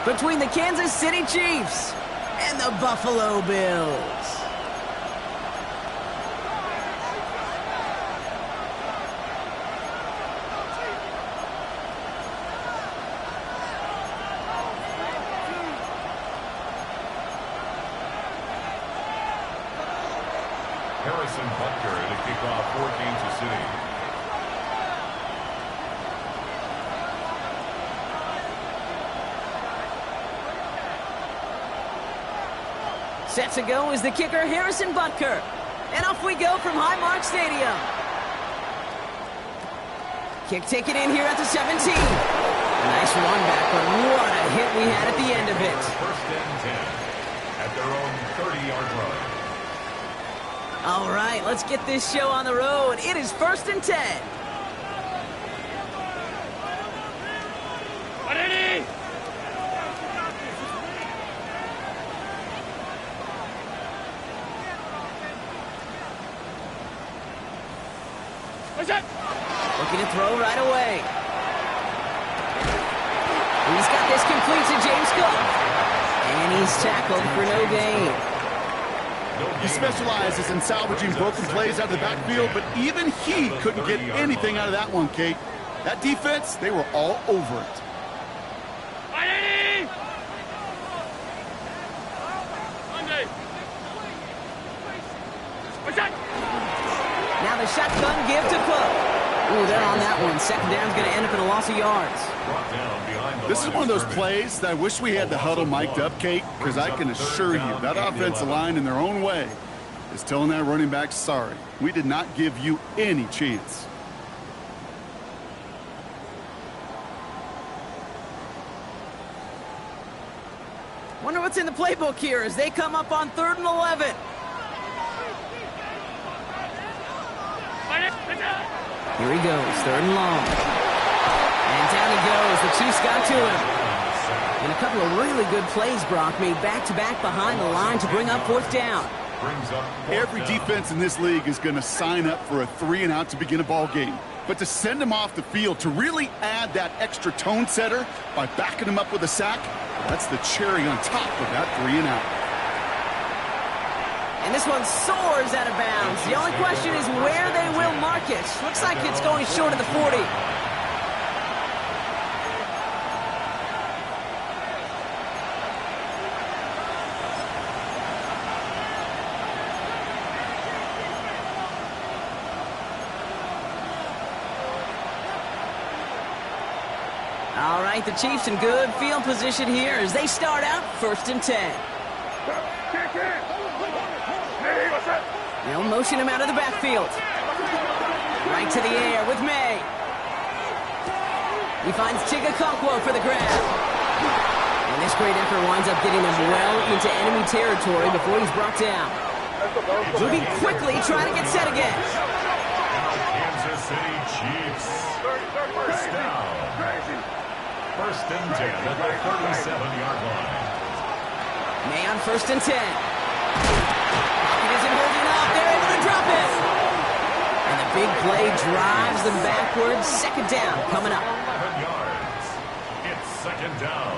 between the Kansas City Chiefs and the Buffalo Bills. Harrison Butker to kick off for Kansas City. Set to go is the kicker, Harrison Butker. And off we go from Highmark Stadium. Kick taken in here at the 17. A nice run back, but what a hit we had at the end of it. First and 10 at their own 30-yard line. All right, let's get this show on the road. It is 1st and 10. Looking to throw right away. He's got this complete to James Cook. And he's tackled for no gain. He specializes in salvaging broken plays out of the backfield, but even he couldn't get anything out of that one, Kate. That defense, they were all over it. Now the shotgun give to Cook. Ooh, they're on that one. Second down's going to end up in a loss of yards. This is one of those plays that I wish we had the huddle mic'd up, Kate, because I can assure you that offensive line in their own way is telling that running back, sorry, we did not give you any chance. Wonder what's in the playbook here as they come up on 3rd and 11. Here he goes, 3rd and long. And down he goes. The Chiefs got to him. And a couple of really good plays Brock made back-to-back behind the line to bring up 4th down. Every defense in this league is going to sign up for a 3-and-out to begin a ball game. But to send them off the field, to really add that extra tone setter by backing them up with a sack, that's the cherry on top of that 3-and-out. And this one soars out of bounds. The only question is where they will mark it. Looks like it's going short of the 40. All right, the Chiefs in good field position here as they start out 1st and 10. They'll motion him out of the backfield. Right to the air with May. He finds Tigakonkwo for the grab. And this great effort winds up getting him well into enemy territory before he's brought down. Moving quickly, trying to get set again. Kansas City Chiefs. First down. 1st and 10 at the 37-yard line. May on 1st and 10. Pocket isn't holding up. They're able to drop it. And the big play drives them backwards. 2nd down coming up. 11 yards. It's 2nd down.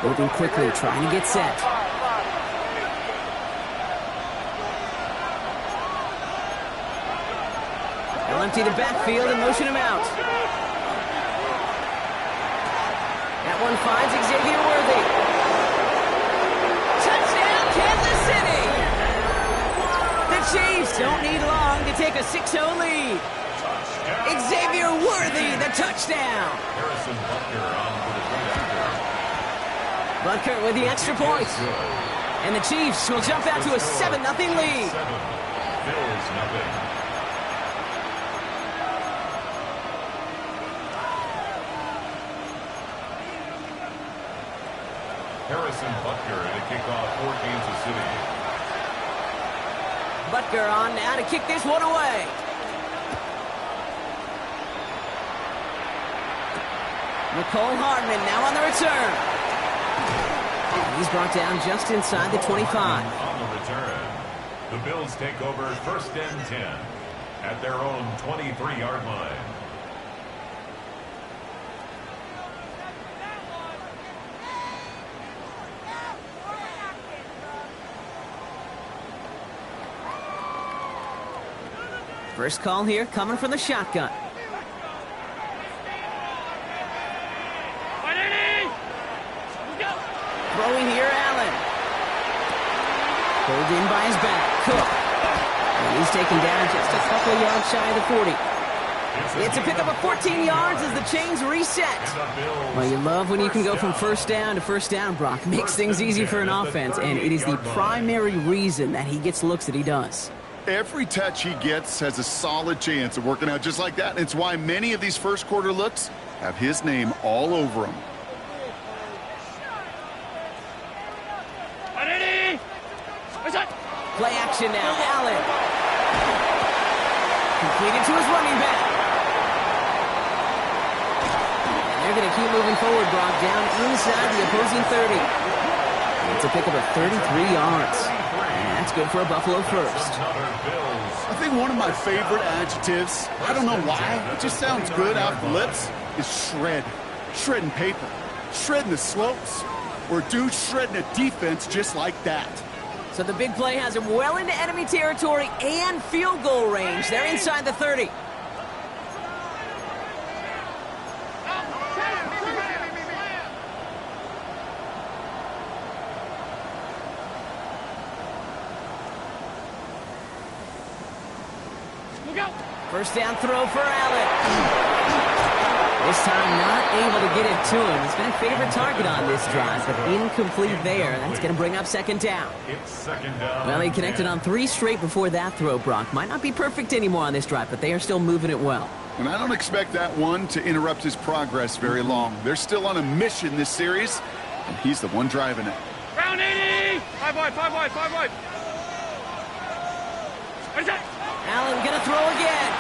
Moving quickly, trying to get set. They'll empty the backfield and motion him out. That one finds Xavier Worthy. Touchdown, Kansas City! The Chiefs don't need long to take a 6-0 lead. Xavier Worthy, the touchdown. Harrison Butker on for the point after. Butker with the extra point. And the Chiefs will jump out to a 7-0 lead. 7. Bills nothing. Harrison Butker to kick off for Kansas City. Butker on now to kick this one away. Nicole Hardman now on the return. He's brought down just inside the 25. On the return, the Bills take over 1st and 10 at their own 23-yard line. First call here coming from the shotgun. Throwing here, Allen. Pulled in by his back. Cook. And he's taken down just a couple of yards shy of the 40. It's a pickup of 14 yards as the chains reset. Well, you love when you can go from first down to first down, Brock. Makes things easy for an offense, and it is the primary reason that he gets looks that he does. Every touch he gets has a solid chance of working out just like that. It's why many of these first quarter looks have his name all over them. Play action now. Allen. Completed to his running back. And they're going to keep moving forward, Brock, down inside the opposing 30. It's a pickup of 33 yards. And that's good for a Buffalo first. I think one of my favorite adjectives, I don't know why, it just sounds good off the lips, is shred. Shredding paper. Shredding the slopes. Or dude shredding a defense just like that. So the big play has him well into enemy territory and field goal range. They're inside the 30. First down throw for Allen. This time not able to get it to him. He's been a favorite target on this drive, but incomplete there. That's going to bring up second down. Well, he connected on 3 straight before that throw, Brock. Might not be perfect anymore on this drive, but they are still moving it well. And I don't expect that one to interrupt his progress very long. They're still on a mission this series, and he's the one driving it. Round 80! 5 wide, 5 wide, 5 wide. What is that? Allen going to throw again.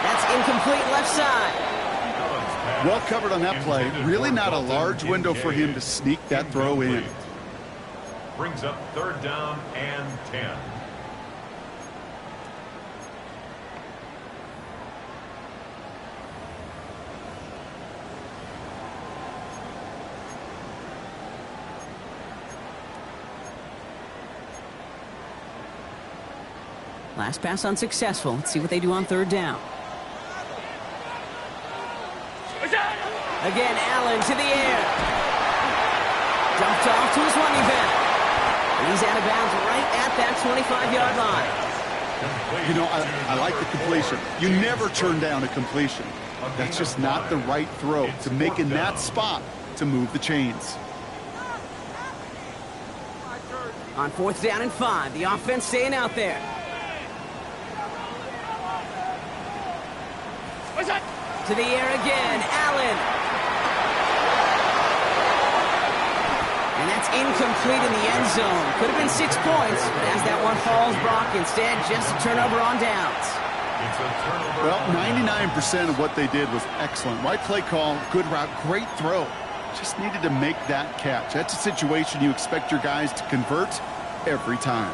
That's incomplete left side. Well covered on that play. Really not a large window for him to sneak that throw in. Brings up third down and 10. Last pass unsuccessful. Let's see what they do on third down. Again, Allen to the air. Dumped off to his running back. And he's out of bounds right at that 25-yard line. You know, I like the completion. You never turn down a completion. That's just not the right throw to make in that spot to move the chains. On fourth down and 5, the offense staying out there. To the air again, Allen. And that's incomplete in the end zone. Could have been 6 points, but as that one falls, Brock, instead just a turnover on downs. Well, 99% of what they did was excellent. Right play call, good route, great throw. Just needed to make that catch. That's a situation you expect your guys to convert every time.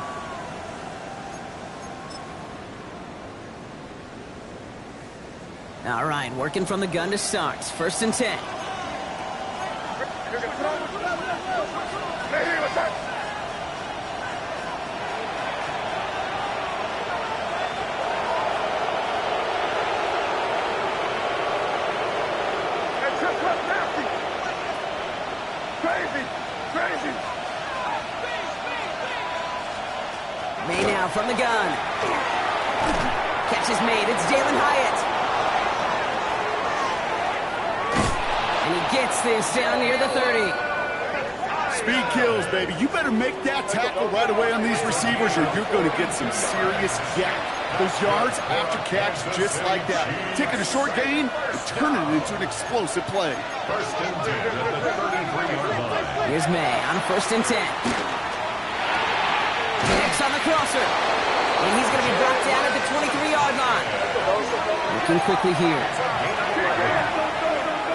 All right, working from the gun to start. First and 10. May now from the gun. Catch is made. It's Jalen Hyatt. And he gets this down near the 30. Speed kills, baby. You better make that tackle right away on these receivers or you're going to get some serious yak. Those yards after catch just like that. Taking a short gain and turning it into an explosive play. First and 10 at the 33-yard line. Here's May on first and 10. Next on the crosser. And he's going to be brought down at the 23-yard line. Looking quickly here.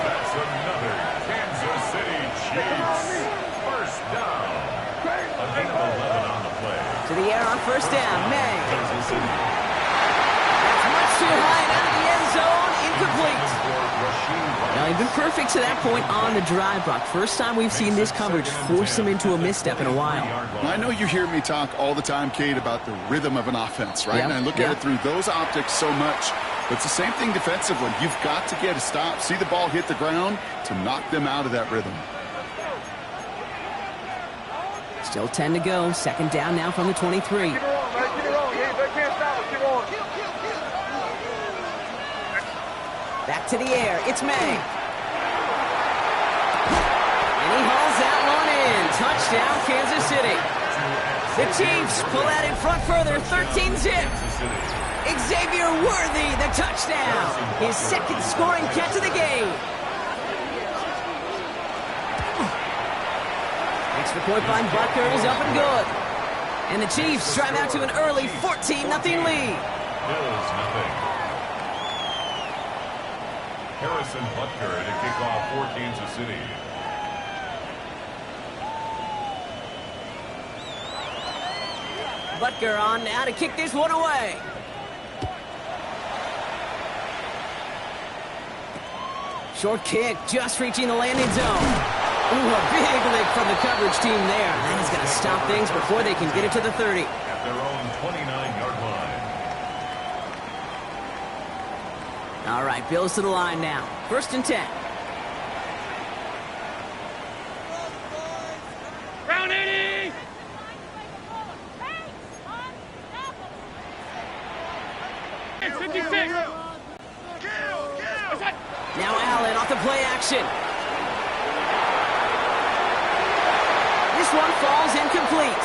That's another Kansas City Chiefs first down. A gain of 11 on the play. To the air on first down. May. That's much too high and out of the end zone. Incomplete. Now, he's been perfect to that point on the drive, Brock. First time we've seen this coverage force him into a misstep in a while. I know you hear me talk all the time, Kate, about the rhythm of an offense, right? And I look at it through those optics so much. But it's the same thing defensively. You've got to get a stop, see the ball hit the ground to knock them out of that rhythm. Still 10 to go. Second down now from the 23. Keep it on, man. Keep it on. They can't stop us. Keep on. Back to the air. It's May. And he hauls that one in. Touchdown, Kansas City. The Chiefs pull out in front further. 13-zip. Xavier Worthy, the touchdown. His second scoring catch of the game. Extra point by Butker is up and good. And the Chiefs drive out to an early 14-0 lead. Bills nothing. Harrison Butker to kick off for Kansas City. Butker on now to kick this one away. Short kick, just reaching the landing zone. Ooh, a big lick from the coverage team there. That is going to stop things before they can get it to the 30. At their own 29-yard line. All right, Bills to the line now. First and 10. Round 80. It's 56. Now Allen off the play action. This one falls incomplete.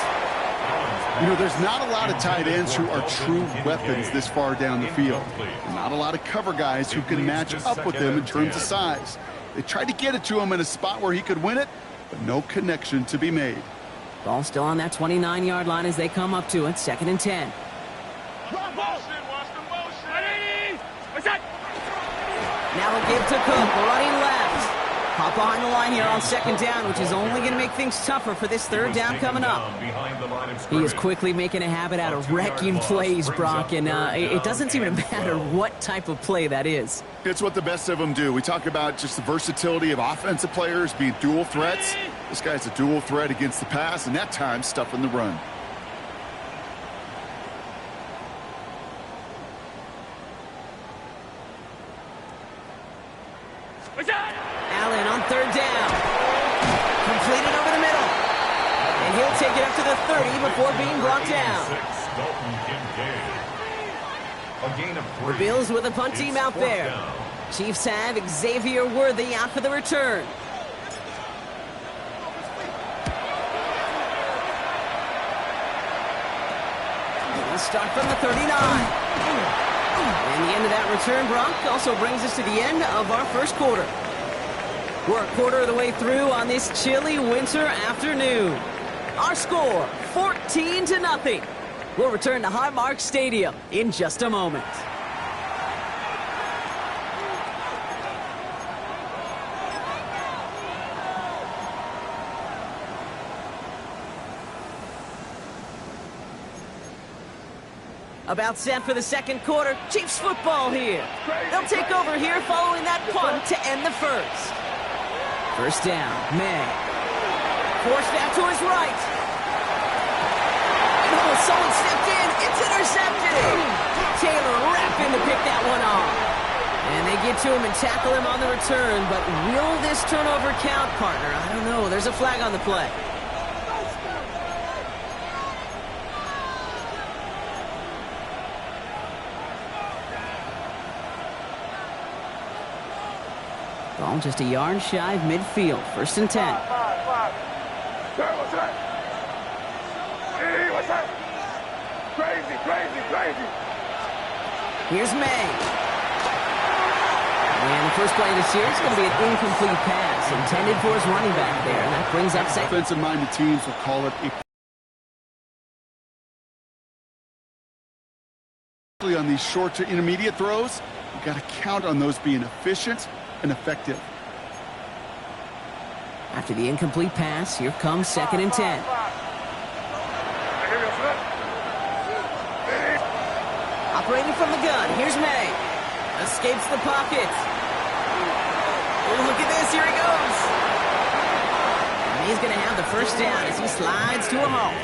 You know, there's not a lot of tight ends who are true weapons this far down the field. Not a lot of cover guys who can match up with him in terms of size. They tried to get it to him in a spot where he could win it, but no connection to be made. Ball still on that 29-yard line as they come up to it. Second and 10. Now a give to Cook, running left. Hop behind the line here on second down, which is only going to make things tougher for this third down coming up. He is quickly making a habit out of wrecking plays, Brock, and it doesn't seem to matter what type of play that is. It's what the best of them do. We talk about just the versatility of offensive players being dual threats. This guy's a dual threat against the pass, and that time stuffing the run. Allen on third down. Completed over the middle. And he'll take it up to the 30 before being brought down. The Bills with a punt team out there. Chiefs have Xavier Worthy out for the return. Let's start from the 39. And the end of that return, Brock, also brings us to the end of our first quarter. We're a quarter of the way through on this chilly winter afternoon. Our score, 14-0. We'll return to Highmark Stadium in just a moment. About set for the second quarter. Chiefs football here. They'll take over here following that punt to end the first. First down, May. Forced out to his right. Oh, someone stepped in. It's intercepted. Taylor rapping to pick that one off. And they get to him and tackle him on the return. But will this turnover count, partner? I don't know. There's a flag on the play. Ball just a yard shy of midfield. First and 10. What's that? Crazy. Here's May. And the first play of the series is going to be an incomplete pass intended for his running back there. And that brings up second. Offensive-minded teams will call it a... On these short to intermediate throws, you've got to count on those being efficient and effective. After the incomplete pass, here comes second and 10. Operating from the gun, here's May. Escapes the pocket. Oh, look at this. Here he goes. And he's going to have the first down as he slides to a halt.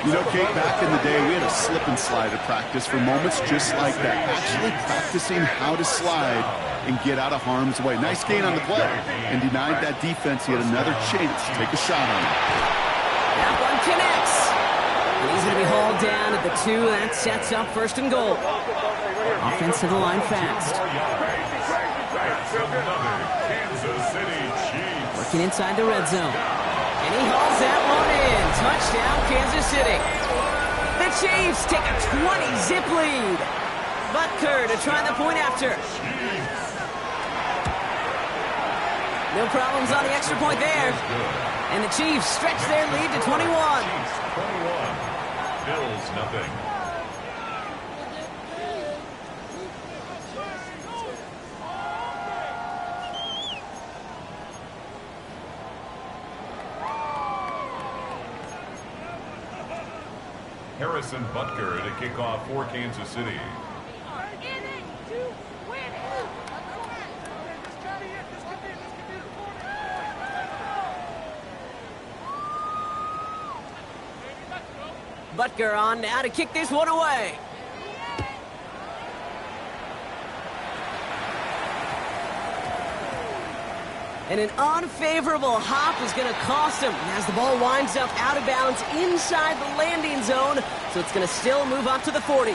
You know, Kate, back in the day, we had a slip and slide at practice for moments just like that. Actually practicing how to slide and get out of harm's way. Nice gain on the play. And denied that defense. He had another chance to take a shot on him. That one connects. And he's going to be hauled down at the 2. That sets up first and goal. Offense to the line fast. Working inside the red zone. And he hauls that one in. Touchdown, Kansas City. The Chiefs take a 20-zip lead. Butker to try the point after. No problems on the extra point there. And the Chiefs stretch their lead to 21. Bills nothing. Harrison Butker to kick off for Kansas City. Butker on now to kick this one away. And an unfavorable hop is going to cost him as the ball winds up out of bounds inside the landing zone. So it's going to still move up to the 40.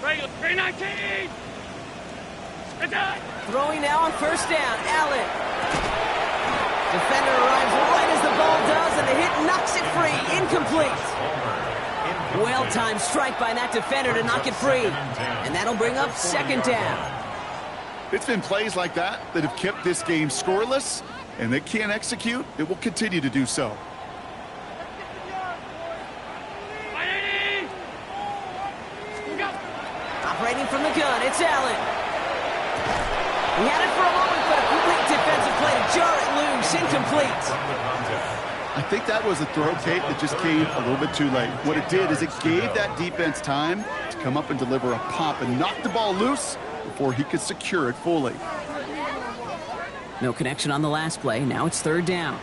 Regular 319. Throwing now on first down. Allen. Defender arrives right as the ball does, and the hit knocks it free. Incomplete. Well-timed strike by that defender to knock it free. And that'll bring up second down. It's been plays like that that have kept this game scoreless, and they can't execute. It will continue to do so. Operating from the gun, it's Allen. He had it for a moment, but a complete defensive play to jar it loose. Incomplete. I think that was a throw, Kate, that just came a little bit too late. What it did is it gave that defense time to come up and deliver a pop and knock the ball loose before he could secure it fully. No connection on the last play. Now it's third down.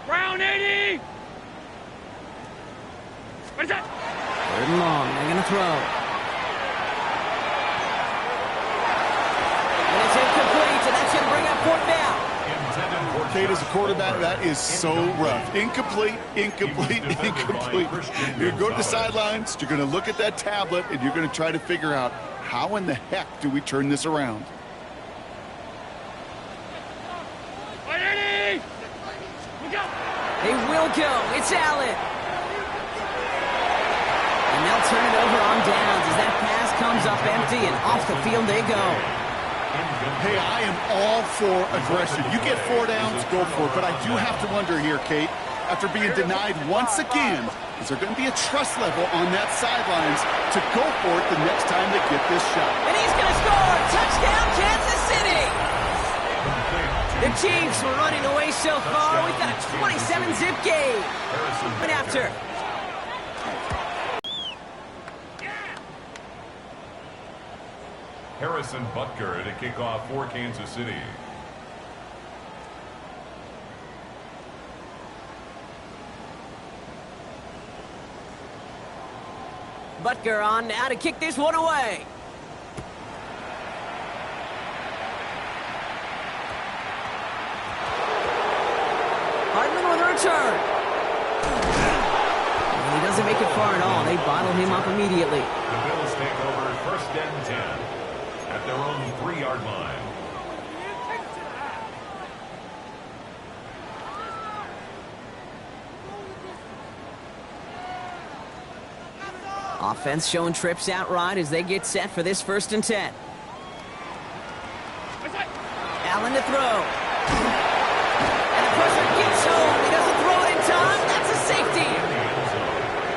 Brown 80. What is that? Third and long. They're going to throw. And it's incomplete, and that's going to bring up fourth down. Kate, as a quarterback, that is so rough. Incomplete, incomplete, incomplete. You're going to go to the sidelines, you're going to look at that tablet, and you're going to try to figure out how in the heck do we turn this around. 180. They will go. It's Allen. And they'll turn it over on downs as that pass comes up empty, and off the field they go. Hey, I am all for aggression. You get 4 downs, go for it. But I do have to wonder here, Kate, after being denied once again, is there going to be a trust level on that sidelines to go for it the next time they get this shot? And he's going to score! Touchdown, Kansas City! The Chiefs were running away so far. We've got a 27-zip game. But after. Harrison Butker to kick off for Kansas City. Butker on now to kick this one away. Hardman with a return. And he doesn't make it far at all. They bottle him up immediately. The Bills take over first and 10 at their own 3-yard line. Offense showing trips out right as they get set for this first and 10. Allen to throw. And the pressure gets home. He doesn't throw it in time. That's a safety.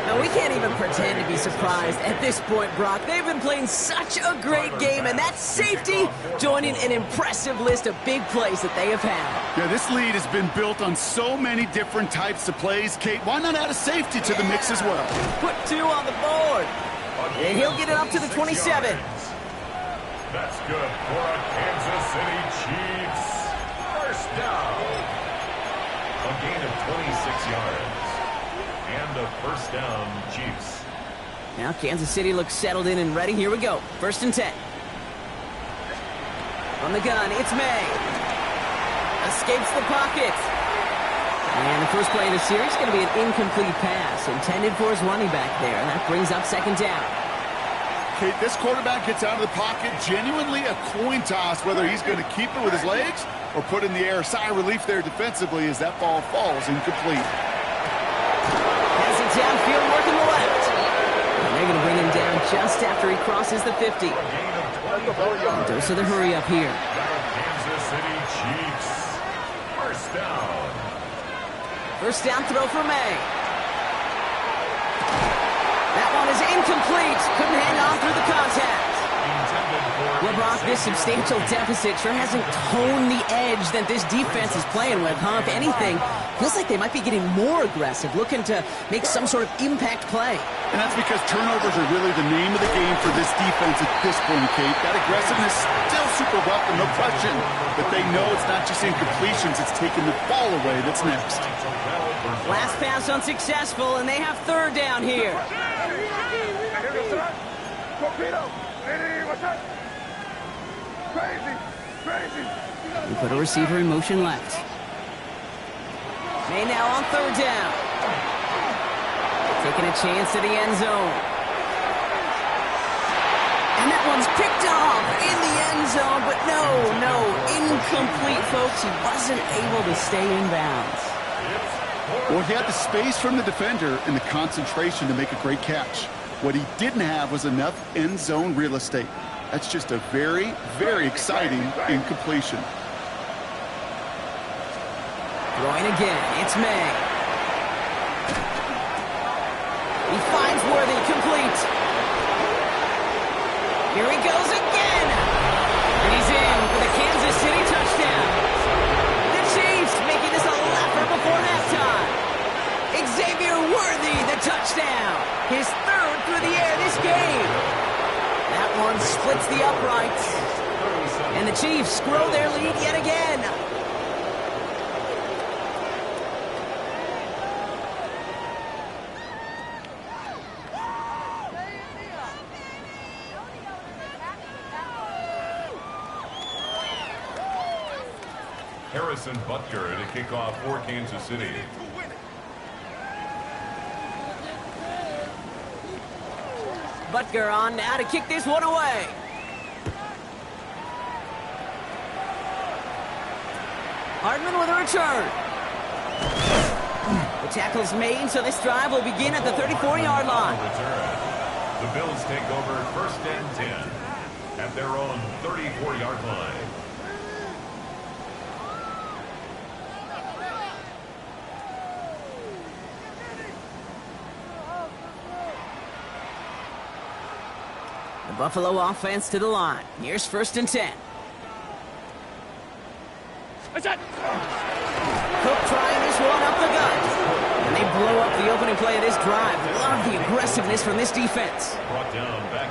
No, we can't even pretend to be be surprised at this point, Brock. They've been playing such a great game, and that safety joining an impressive list of big plays that they have had. Yeah, this lead has been built on so many different types of plays. Kate, why not add a safety to the mix as well? Put 2 on the board. And he'll get it up to the 27. That's good for a Kansas City Chiefs. First down. A gain of 26 yards. And a first down, Chiefs. Now Kansas City looks settled in and ready. Here we go. 1st and 10. From the gun, it's May. Escapes the pocket. And the first play of the series is going to be an incomplete pass intended for his running back there. And that brings up 2nd down. Kate, this quarterback gets out of the pocket, genuinely a coin toss whether he's going to keep it with his legs or put in the air. Sigh of relief there defensively as that ball falls incomplete. Has it downfield, working the left. And they're going to bring him down just after he crosses the 50. Dose of the hurry up here. Kansas City Chiefs. First down. First down throw for May. That one is incomplete. Couldn't hang on through the contact. Well, Brock, this substantial deficit sure hasn't toned the edge that this defense is playing with, huh? If anything, feels like they might be getting more aggressive, looking to make some sort of impact play. And that's because turnovers are really the name of the game for this defense at this point, Kate. That aggressiveness still super welcome, no question. But they know it's not just incompletions, it's taking the ball away that's next. Last pass unsuccessful, and they have 3rd down here. We put a receiver in motion left. May now on 3rd down. Taking a chance to the end zone. And that one's picked off in the end zone, but no, incomplete, folks. He wasn't able to stay in bounds. Well, he had the space from the defender and the concentration to make a great catch. What he didn't have was enough end zone real estate. That's just a very, very exciting incompletion. Throwing again, it's May. He finds Worthy, complete. Here he goes again. And he's in for the Kansas City touchdown. The Chiefs making this a lapper before halftime. Xavier Worthy, the touchdown. His 3rd through the air this game. That one splits the uprights. And the Chiefs grow their lead yet again. Harrison Butker to kick off for Kansas City. Butker on now to kick this one away. Hardman with a return. The tackle's made, so this drive will begin at the 34-yard line. The Bills take over 1st and 10 at their own 34-yard line. The Buffalo offense to the line. Here's 1st and 10. Cook trying this one up the gut. And they blow up the opening play of this drive. Love the aggressiveness from this defense.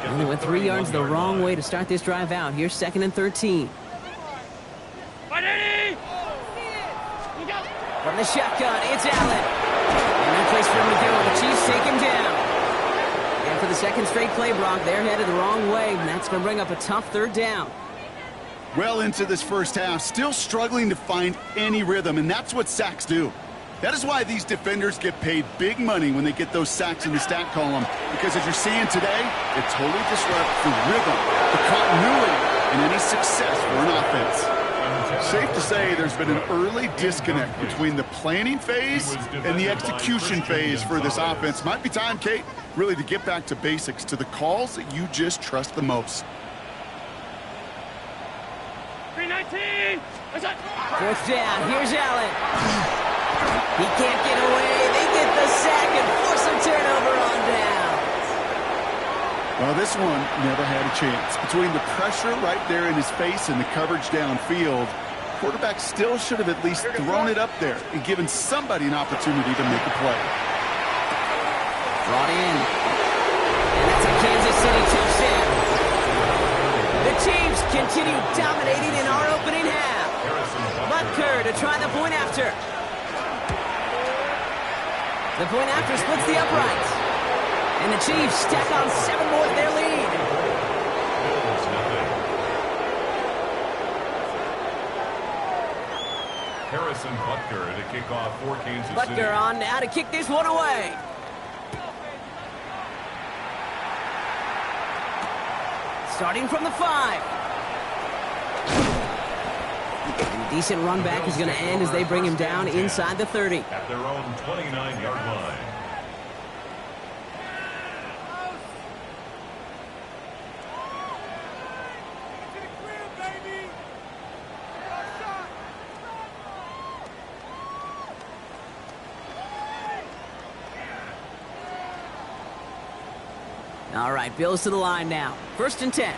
Only went 3 yards the wrong way to start this drive out. Here's 2nd and 13. From the shotgun, it's Allen. And no place for him to go. The Chiefs take him down. And for the 2nd straight play, Brock, they're headed the wrong way. And that's going to bring up a tough 3rd down. Well into this first half, still struggling to find any rhythm, and that's what sacks do. That is why these defenders get paid big money when they get those sacks in the stat column, because as you're seeing today, it totally disrupts the rhythm, the continuity, and any success for an offense. Safe to say there's been an early disconnect between the planning phase and the execution phase for this offense. Might be time, Kate, really to get back to basics, to the calls that you just trust the most. 319. 4th down. Here's Allen. He can't get away. They get the sack and force a turnover on down. Well, this one never had a chance. Between the pressure right there in his face and the coverage downfield, quarterback still should have at least thrown it up there and given somebody an opportunity to make a play. Brought in. And that's a Kansas City touchdown. The Chiefs continue dominating in our opening half. Butker to try the point after. The point after splits the uprights. And the Chiefs stack on 7 more to their lead. Harrison Butker to kick off for Kansas City. Butker on now to kick this one away. Starting from the 5. And decent run back is going to end as they bring him down inside the 30. At their own 29-yard line. All right, Bills to the line now. 1st and 10.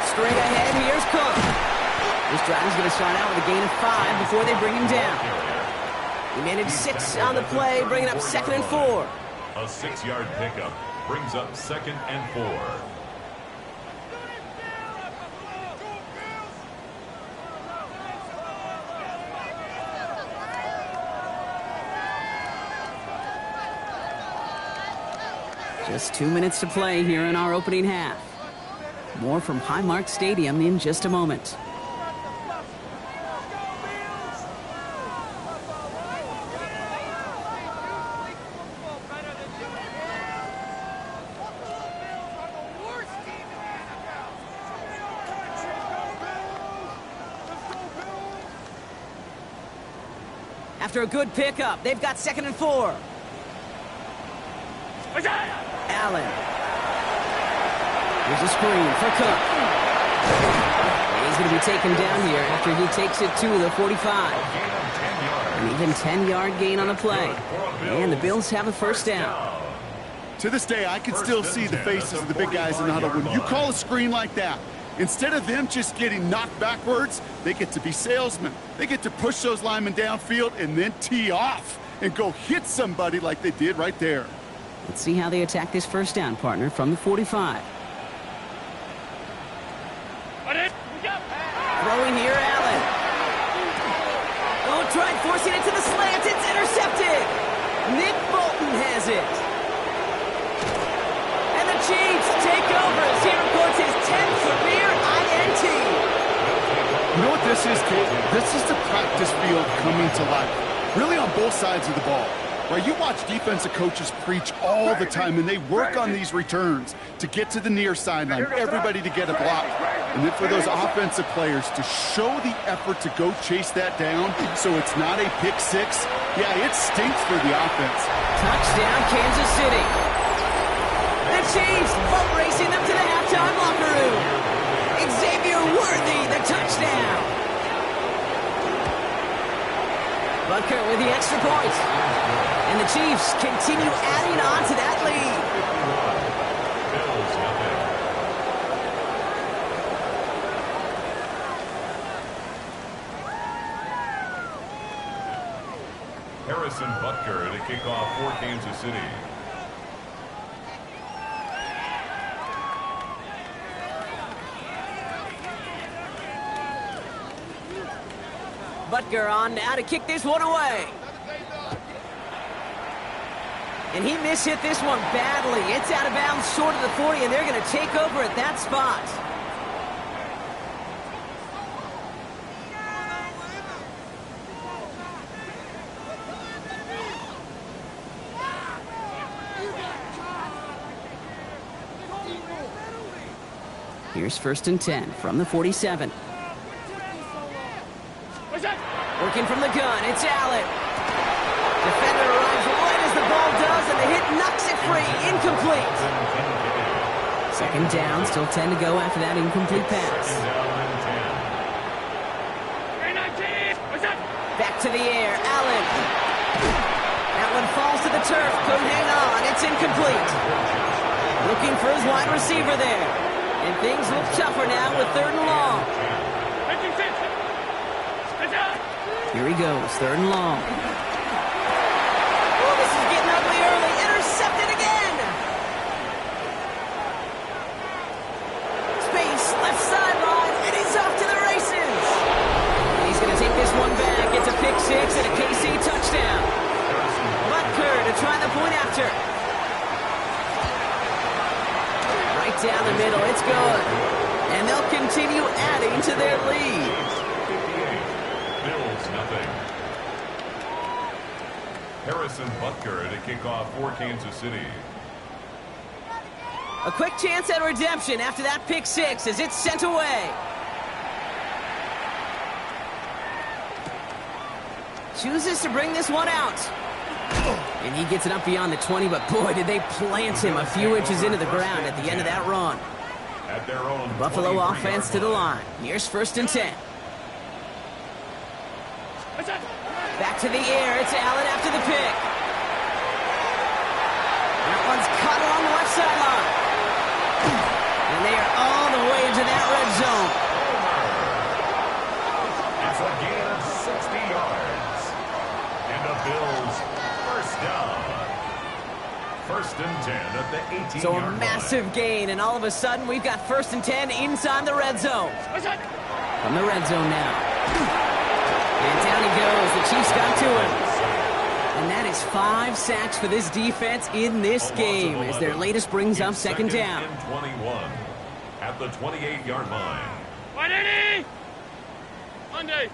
Straight ahead, here's Cook. This drive is going to start out with a gain of 5 before they bring him down. He managed 6 on the play, bringing up 2nd and 4. A 6-yard pickup brings up 2nd and 4. Just 2 minutes to play here in our opening half. More from Highmark Stadium in just a moment. After a good pickup, they've got 2nd and 4. Allen. Here's a screen for Cook. And he's going to be taken down here after he takes it to the 45. An even 10-yard gain on the play. And the Bills have a 1st down. To this day, I can still see the faces of the big guys in the huddle. When you call a screen like that, instead of them just getting knocked backwards, they get to be salesmen. They get to push those linemen downfield and then tee off and go hit somebody like they did right there. Let's see how they attack this 1st down, partner, from the 45. Throwing here, Allen. Oh, tried forcing it to the slant. It's intercepted. Nick Bolton has it. And the Chiefs take over as he reports his 10th career INT. You know what this is, Kate? This is the practice field coming to life. Really on both sides of the ball. Right, you watch defensive coaches preach all the time, and they work on these returns to get to the near sideline, everybody to get a block. And then for those offensive players to show the effort to go chase that down so it's not a pick 6, yeah, it stinks for the offense. Touchdown, Kansas City. The Chiefs boat racing them to the halftime locker room. Xavier Worthy, the touchdown. Butker with the extra point. And the Chiefs continue adding on to that lead. Harrison Butker to kick off for Kansas City. Butker on now to kick this one away. And he mishit this one badly. It's out of bounds short of the 40, and they're going to take over at that spot. Here's 1st and 10 from the 47. Working from the gun, it's Allen. Defender arrives right as the ball does, and the hit knocks it free. Incomplete. 2nd down, still 10 to go after that incomplete pass. Back to the air, Allen. Now That one falls to the turf. Could hang on. It's incomplete. Looking for his wide receiver there. And things look tougher now with 3rd and long. Here he goes, 3rd and long. Oh, this is getting ugly early. Intercepted again. Space, left sideline, and he's off to the races. He's going to take this one back. It's a pick 6 and a KC touchdown. Butker to try the point after. Right down the middle, it's good. And they'll continue adding to their lead. Nothing. Harrison Butker to kick off for Kansas City. A quick chance at redemption after that pick 6 as it's sent away. Chooses to bring this one out. And he gets it up beyond the 20, but boy, did they plant him a few inches into the ground at the end of that run. At their own Buffalo offense to the line. Here's 1st and 10. Back to the air. It's Allen after the pick. That one's caught along the left sideline. And they are all the way into that red zone. It's a gain of 60 yards. And the Bills 1st down. 1st and 10 at the 18-yard So a line. massive gain, and all of a sudden we've got 1st and 10 inside the red zone. From the red zone now. And down he goes. The Chiefs got to him. And that is 5 sacks for this defense in this game as their latest brings up 2nd down. And 21 at the 28-yard line. 180! Monday!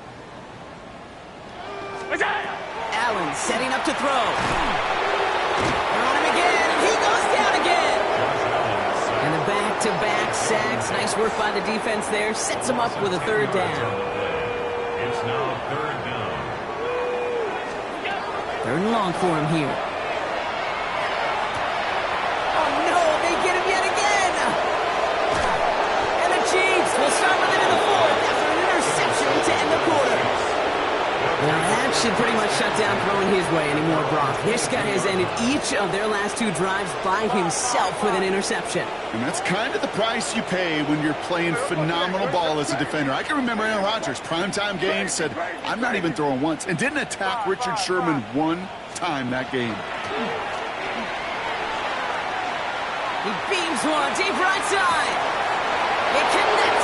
Allen setting up to throw. They're on him again, and he goes down again. And the back-to-back sacks. Nice work by the defense there. Sets him up with a 3rd down. It's now 3rd down. 3rd and long for him here. Oh, no, they get him yet again. And the Chiefs will start with it in the 4th after an interception to end the quarter. Now, that should pretty much shut down throwing his way anymore, Brock. This guy has ended each of their last 2 drives by himself with an interception. And that's kind of the price you pay when you're playing phenomenal ball as a defender. I can remember Aaron Rodgers, primetime game, said, I'm not even throwing once, and didn't attack Richard Sherman one time that game. He beams one deep right side. It connects